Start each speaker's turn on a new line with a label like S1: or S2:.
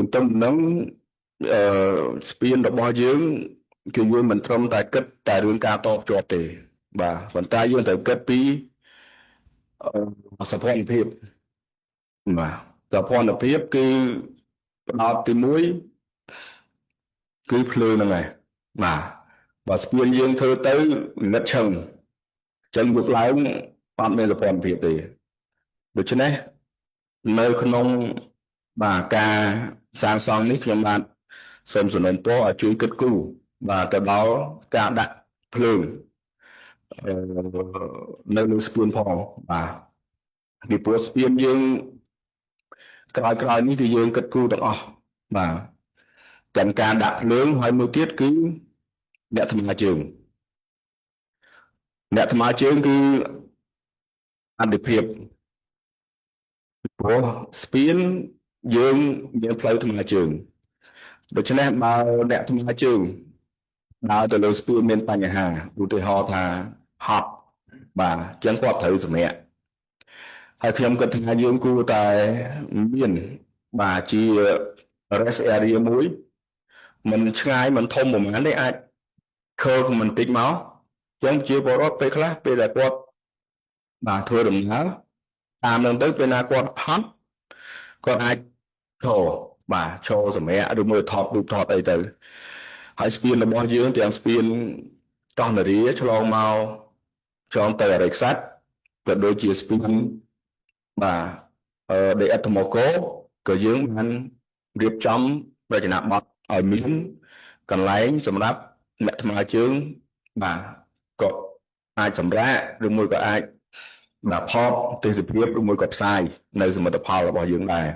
S1: ទន្ទឹមនឹងស្ពានរបស់យើងគឺយើងមិនត្រឹមតែគិតតែរឿងការតភ្ជាប់ទេបាទប៉ុន្តែយើងត្រូវគិតពីសោភ័ណភាពបាទសោភ័ណភាពគឺផ្ដោតទី1គឺភ្លើងហ្នឹងឯងបាទបើស្ពានយើងធ្វើទៅងឹតឈឹងចឹងយកឡើងអត់មានសោភ័ណភាពទេដូច្នេះនៅក្នុងបាទការសាងសង់នេះខ្ញុំបាទសូមសំណូមពរឲ្យជួយគិតគូរបាទទៅដល់ការដាក់ភ្លើងនៅលើស្ពានផងបាទពីព្រោះស្ពានយើងក្រោយនេះគឺយើងគិតគូរទាំងអស់បាទទាំងការដាក់ភ្លើងហើយមួយទៀតគឺអ្នកថ្មើរជើងគឺអន្តរភាពព្រោះស្ពានយើងមានផ្លូវថ្មើរជើងដូច្នេះបើអ្នកថ្មើរជើងដើរទៅលើស្ពានមានបញ្ហាឧទាហរណ៍ថាហត់បាទអញ្ចឹងគាត់ត្រូវសម្រាកហើយខ្ញុំគិតថាយើងគួរតែមានបាទជា rest area មួយមិនឆ្ងាយមិនធំប្រហែលទេអាចខើមិនតិចមកអញ្ចឹងជាពលរដ្ឋពេលខ្លះពេលដែលគាត់បាទធ្វើដំណើរតាមនឹងទៅពេលណាគាត់ហត់គាត់អាចឈរបាទឈរសម្រាកឬមួយថតរូបថតអីទៅហើយស្ពានរបស់យើងទាំងស្ពានកោះនរាឆ្លងមកឆ្លងទៅអរិយខ្សាច់ក៏ដូចជាស្ពានបាទដីឥដ្ឋថ្មគោក៏យើងបានរៀបចំរចនាបថឲ្យមានកន្លែងសម្រាប់អ្នកថ្មើរជើងបាទក៏អាចសម្រាកឬមួយក៏អាចបាទផតទេសភាពឬមួយក៏ផ្សាយនៅសមិទ្ធផលរបស់យើងដែរ